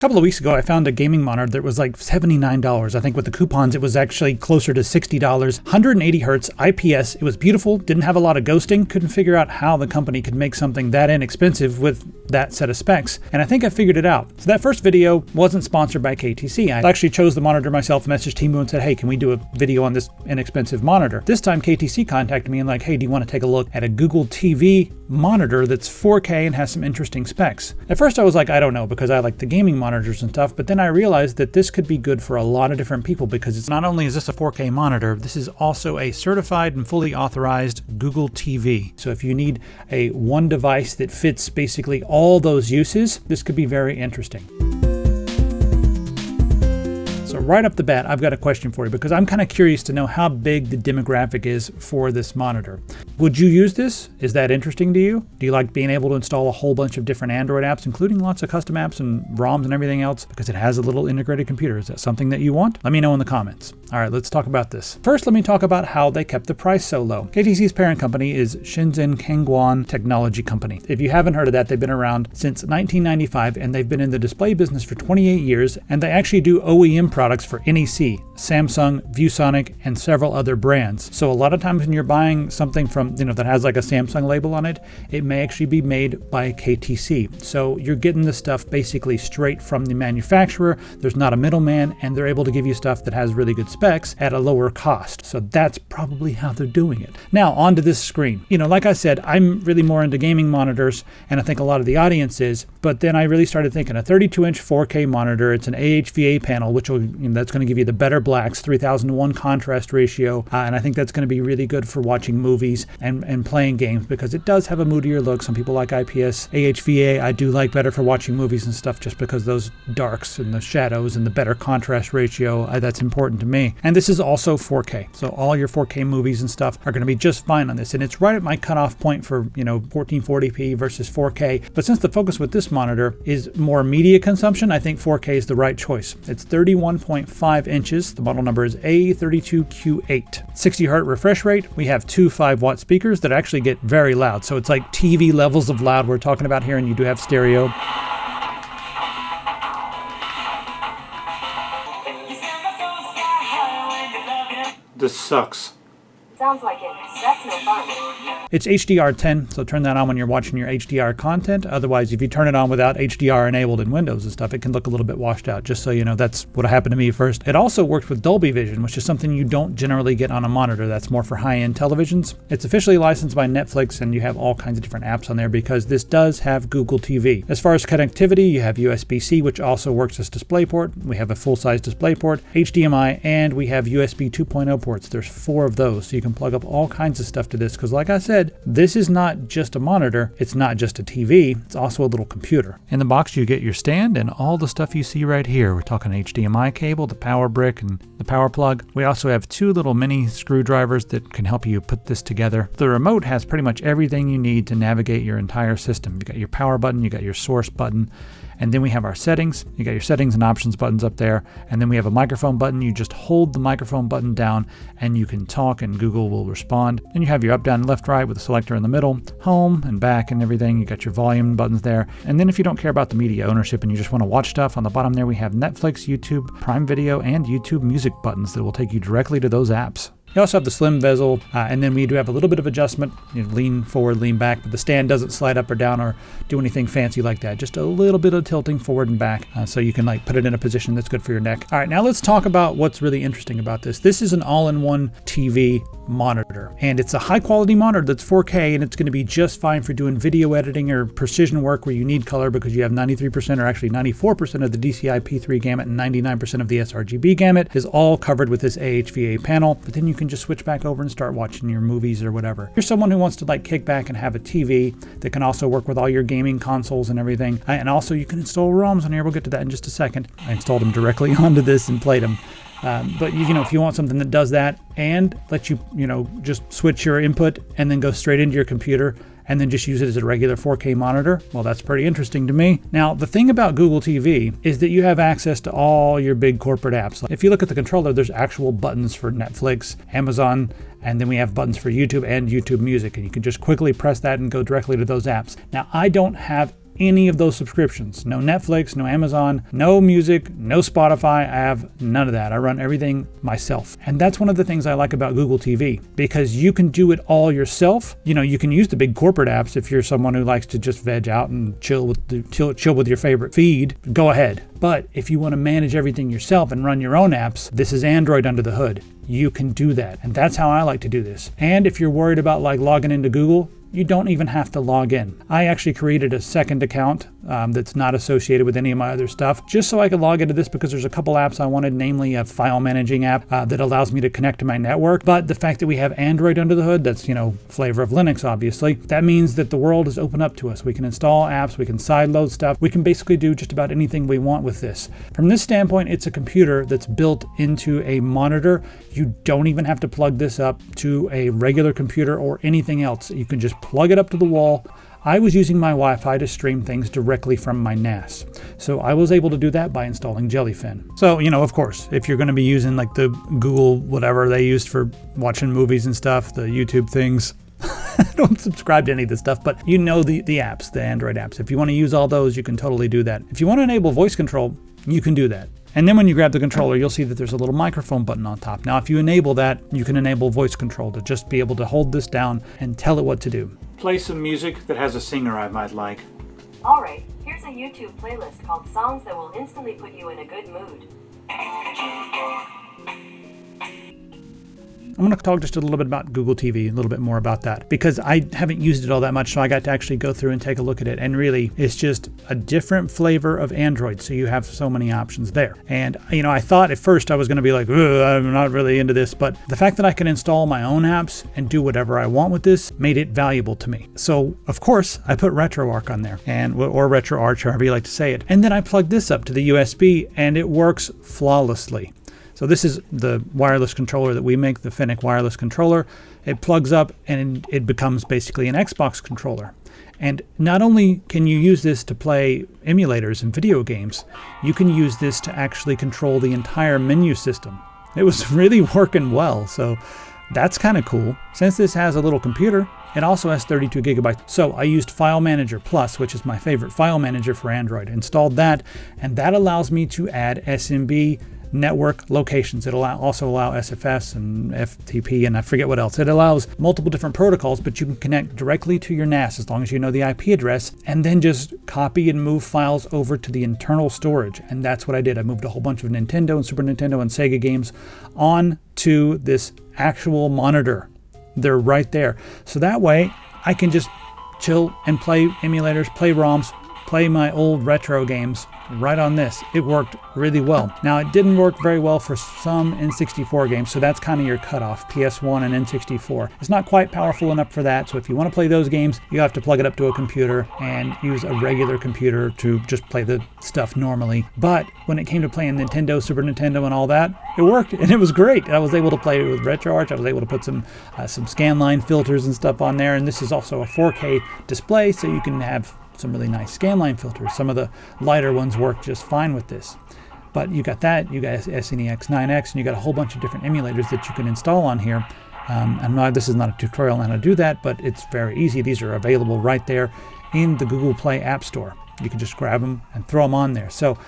A couple of weeks ago, I found a gaming monitor that was like $79. I think with the coupons, it was actually closer to $60. 180 hertz IPS. It was beautiful, didn't have a lot of ghosting, couldn't figure out how the company could make something that inexpensive with that set of specs. And I think I figured it out. So that first video wasn't sponsored by KTC. I actually chose the monitor myself, messaged Timu and said, hey, can we do a video on this inexpensive monitor? This time KTC contacted me and like, hey, do you want to take a look at a Google TV monitor that's 4K and has some interesting specs? At first I was like, I don't know, because I like the gaming monitors and stuff, but then I realized that this could be good for a lot of different people, because it's not only is this a 4K monitor, this is also a certified and fully authorized Google TV. So if you need a one device that fits basically all those uses, this could be very interesting. So right up the bat, I've got a question for you, because I'm kind of curious to know how big the demographic is for this monitor. Would you use this? Is that interesting to you? Do you like being able to install a whole bunch of different Android apps, including lots of custom apps and ROMs and everything else, because it has a little integrated computer? Is that something that you want? Let me know in the comments. All right, let's talk about this. First, let me talk about how they kept the price so low. KTC's parent company is Shenzhen Kangguan Technology Company. If you haven't heard of that, they've been around since 1995, and they've been in the display business for 28 years, and they actually do OEM products for NEC, Samsung, ViewSonic, and several other brands. So a lot of times when you're buying something from, that has like a Samsung label on it, it may actually be made by KTC. So you're getting the stuff basically straight from the manufacturer. There's not a middleman, and they're able to give you stuff that has really good specs at a lower cost. So that's probably how they're doing it. Now, onto this screen. Like I said, I'm really more into gaming monitors, and I think a lot of the audience is, but then I really started thinking a 32-inch 4K monitor, it's an AHVA panel, which will, that's going to give you the better blacks, 3000:1 contrast ratio, and I think that's going to be really good for watching movies and playing games, because it does have a moodier look. Some people like IPS. AHVA I do like better for watching movies and stuff, just because those darks and the shadows and the better contrast ratio, that's important to me. And this is also 4K, so all your 4K movies and stuff are going to be just fine on this, and it's right at my cutoff point for 1440p versus 4K. But since the focus with this monitor is more media consumption, I think 4K is the right choice. It's 31.5 inches. The model number is A32Q8. 60 hertz refresh rate. We have two 5-watt speakers that actually get very loud. So it's like TV levels of loud we're talking about here, and you do have stereo. This sucks. Sounds like it. That's no fun. It's HDR10, so turn that on when you're watching your HDR content. Otherwise, if you turn it on without HDR enabled in Windows and stuff, it can look a little bit washed out, just so you know. That's what happened to me first. It also works with Dolby Vision, which is something you don't generally get on a monitor. That's more for high-end televisions. It's officially licensed by Netflix, and you have all kinds of different apps on there, because this does have Google TV. As far as connectivity, you have USB-C, which also works as DisplayPort. We have a full-size DisplayPort, HDMI, and we have USB 2.0 ports. There's 4 of those, so you can plug up all kinds of stuff to this, because like I said, this is not just a monitor, it's not just a TV, it's also a little computer. In the box you get your stand and all the stuff you see right here. We're talking HDMI cable, the power brick, and the power plug. We also have 2 little mini screwdrivers that can help you put this together. The remote has pretty much everything you need to navigate your entire system. You got your power button, you got your source button, and then we have our settings. You got your settings and options buttons up there. And then we have a microphone button. You just hold the microphone button down and you can talk and Google will respond. Then you have your up, down, left, right with a selector in the middle, home and back and everything. You got your volume buttons there. And then if you don't care about the media ownership and you just want to watch stuff, on the bottom there we have Netflix, YouTube, Prime Video, and YouTube Music buttons that will take you directly to those apps. You also have the slim bezel, and then we do have a little bit of adjustment, lean forward, lean back, but the stand doesn't slide up or down or do anything fancy like that. Just a little bit of tilting forward and back, so you can put it in a position that's good for your neck. All right, now let's talk about what's really interesting about this. This is an all-in-one TV monitor, and it's a high-quality monitor that's 4K, and it's going to be just fine for doing video editing or precision work where you need color, because you have 93% or actually 94% of the DCI-P3 gamut and 99% of the sRGB gamut is all covered with this AHVA panel. But then you can just switch back over and start watching your movies or whatever. If you're someone who wants to kick back and have a TV that can also work with all your gaming consoles and everything, and also you can install ROMs on here. We'll get to that in just a second. I installed them directly onto this and played them. But if you want something that does that and lets you, just switch your input and then go straight into your computer and then just use it as a regular 4K monitor, well, that's pretty interesting to me. Now, the thing about Google TV is that you have access to all your big corporate apps. If you look at the controller, there's actual buttons for Netflix, Amazon, and then we have buttons for YouTube and YouTube Music, and you can just quickly press that and go directly to those apps. Now, I don't have any of those subscriptions. No Netflix, no Amazon, no music, no Spotify. I have none of that. I run everything myself. And that's one of the things I like about Google TV, because you can do it all yourself. You can use the big corporate apps if you're someone who likes to just veg out and chill with your favorite feed. Go ahead. But if you want to manage everything yourself and run your own apps, this is Android under the hood. You can do that. And that's how I like to do this. And if you're worried about like logging into Google, you don't even have to log in. I actually created a second account that's not associated with any of my other stuff, just so I could log into this, because there's a couple apps I wanted, namely a file managing app that allows me to connect to my network. But the fact that we have Android under the hood, that's, flavor of Linux, obviously, that means that the world is open up to us. We can install apps, we can sideload stuff, we can basically do just about anything we want with this. From this standpoint, it's a computer that's built into a monitor. You don't even have to plug this up to a regular computer or anything else. You can just plug it up to the wall. I was using my Wi-Fi to stream things directly from my NAS. So I was able to do that by installing Jellyfin. So, of course, if you're going to be using like the Google, whatever they used for watching movies and stuff, the YouTube things, I don't subscribe to any of this stuff, but the apps, the Android apps. If you want to use all those, you can totally do that. If you want to enable voice control, you can do that. And then when you grab the controller, you'll see that there's a little microphone button on top. Now, if you enable that, you can enable voice control to just be able to hold this down and tell it what to do. Play some music that has a singer I might like. Alright, here's a YouTube playlist called Songs That Will Instantly Put You in a Good Mood. I'm going to talk just a little bit about Google TV, a little bit more about that, because I haven't used it all that much, so I got to actually go through and take a look at it. And really, it's just a different flavor of Android, so you have so many options there. And, I thought at first I was going to be like, I'm not really into this, but the fact that I can install my own apps and do whatever I want with this made it valuable to me. So, of course, I put RetroArch on there, or RetroArch, however you like to say it. And then I plugged this up to the USB, and it works flawlessly. So this is the wireless controller that we make, the Fennec wireless controller. It plugs up and it becomes basically an Xbox controller. And not only can you use this to play emulators and video games, you can use this to actually control the entire menu system. It was really working well, so that's kind of cool. Since this has a little computer, it also has 32 gigabytes. So I used File Manager Plus, which is my favorite file manager for Android. Installed that, and that allows me to add SMB network locations. It'll also allow SFS and FTP and I forget what else. It allows multiple different protocols, but you can connect directly to your NAS as long as you know the IP address, and then just copy and move files over to the internal storage. And that's what I did. I moved a whole bunch of Nintendo and Super Nintendo and Sega games onto this actual monitor. They're right there. So that way I can just chill and play emulators, play ROMs, play my old retro games right on this. It worked really well. Now, it didn't work very well for some N64 games, so that's kind of your cutoff, PS1 and N64. It's not quite powerful enough for that, so if you want to play those games, you have to plug it up to a computer and use a regular computer to just play the stuff normally. But when it came to playing Nintendo, Super Nintendo, and all that, it worked, and it was great. I was able to play it with RetroArch. I was able to put some scanline filters and stuff on there, and this is also a 4K display, so you can have some really nice scanline filters. Some of the lighter ones work just fine with this. But you got that, you got SNEX 9X, and you got a whole bunch of different emulators that you can install on here. This is not a tutorial on how to do that, but it's very easy. These are available right there in the Google Play App Store. You can just grab them and throw them on there. So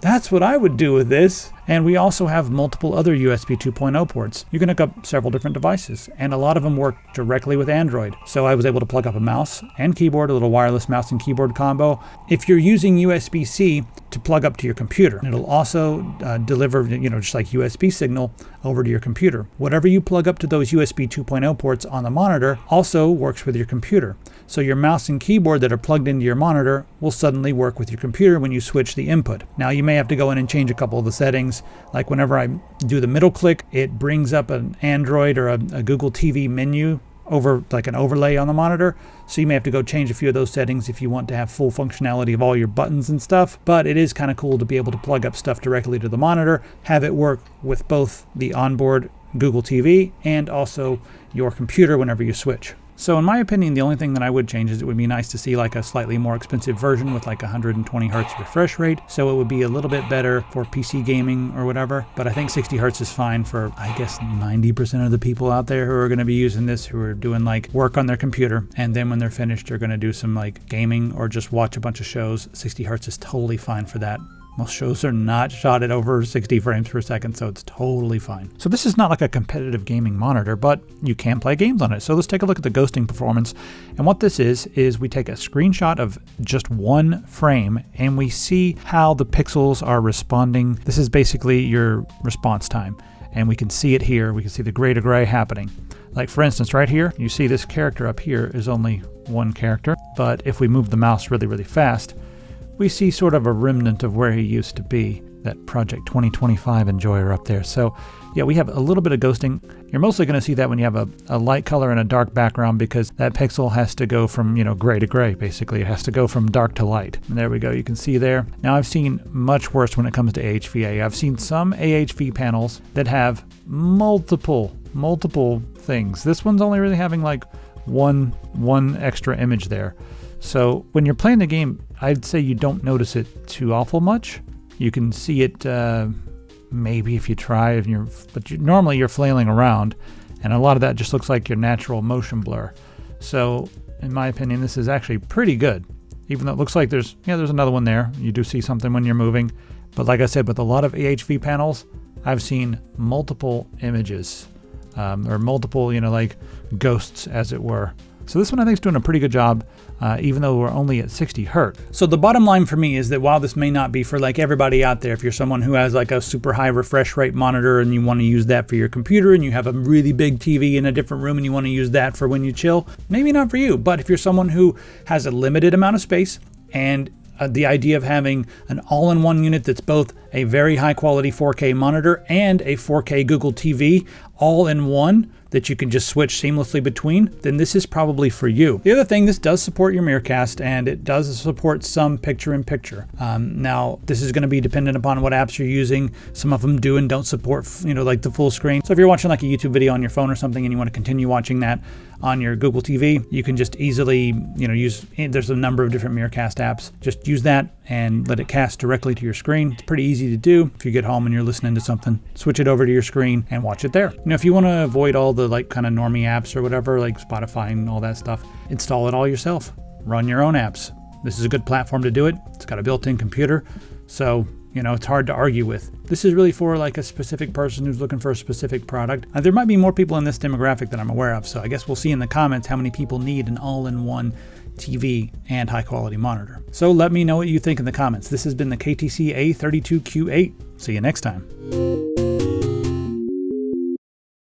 that's what I would do with this. And we also have multiple other USB 2.0 ports. You can hook up several different devices, and a lot of them work directly with Android. So I was able to plug up a mouse and keyboard, a little wireless mouse and keyboard combo. If you're using USB-C to plug up to your computer, it'll also deliver, just like USB signal over to your computer. Whatever you plug up to those USB 2.0 ports on the monitor also works with your computer. So your mouse and keyboard that are plugged into your monitor will suddenly work with your computer when you switch the input. Now you may have to go in and change a couple of the settings. Like whenever I do the middle click, it brings up an Android or a Google TV menu over like an overlay on the monitor. So you may have to go change a few of those settings if you want to have full functionality of all your buttons and stuff. But it is kind of cool to be able to plug up stuff directly to the monitor, have it work with both the onboard Google TV and also your computer whenever you switch. So in my opinion, the only thing that I would change is it would be nice to see like a slightly more expensive version with like 120 hertz refresh rate. So it would be a little bit better for PC gaming or whatever. But I think 60 hertz is fine for, I guess, 90% of the people out there who are going to be using this, who are doing like work on their computer. And then when they're finished, they're going to do some like gaming or just watch a bunch of shows. 60 hertz is totally fine for that. Most shows are not shot at over 60 frames per second, so it's totally fine. So this is not like a competitive gaming monitor, but you can play games on it. So let's take a look at the ghosting performance. And what this is we take a screenshot of just one frame and we see how the pixels are responding. This is basically your response time. And we can see it here. We can see the gray to gray happening. Like for instance, right here, you see this character up here is only one character. But if we move the mouse really, really fast, we see sort of a remnant of where he used to be, that Project 2025 enjoyer up there. So yeah, we have a little bit of ghosting. You're mostly going to see that when you have a light color and a dark background, because that pixel has to go from, gray to gray, basically. It has to go from dark to light. And there we go, you can see there. Now I've seen much worse when it comes to AHVA. I've seen some AHV panels that have multiple things. This one's only really having like one extra image there. So when you're playing the game, I'd say you don't notice it too awful much. You can see it maybe if you try, but normally you're flailing around, and a lot of that just looks like your natural motion blur. So in my opinion, this is actually pretty good. Even though it looks like there's another one there. You do see something when you're moving. But like I said, with a lot of AHV panels, I've seen multiple images or multiple, like ghosts, as it were. So this one I think is doing a pretty good job, even though we're only at 60 hertz. So the bottom line for me is that while this may not be for like everybody out there, if you're someone who has like a super high refresh rate monitor and you want to use that for your computer, and you have a really big TV in a different room and you want to use that for when you chill, maybe not for you. But if you're someone who has a limited amount of space and the idea of having an all-in-one unit that's both a very high-quality 4K monitor and a 4K Google TV all in one that you can just switch seamlessly between, then this is probably for you. The other thing, this does support your Mirrorcast, and it does support some picture-in-picture. Now, this is going to be dependent upon what apps you're using. Some of them do and don't support, like the full screen. So if you're watching like a YouTube video on your phone or something and you want to continue watching that on your Google TV, you can just easily, use, there's a number of different Mirrorcast apps. Just use that and let it cast directly to your screen. It's pretty easy to do. If you get home and you're listening to something, switch it over to your screen and watch it there. If you want to avoid all the like kind of normie apps or whatever, like Spotify and all that stuff, install it all yourself. Run your own apps. This is a good platform to do it. It's got a built-in computer, so it's hard to argue with. This is really for like a specific person who's looking for a specific product. There might be more people in this demographic than I'm aware of, so I guess we'll see in the comments how many people need an all-in-one TV and high-quality monitor. So let me know what you think in the comments. This has been the KTC A32Q8. See you next time.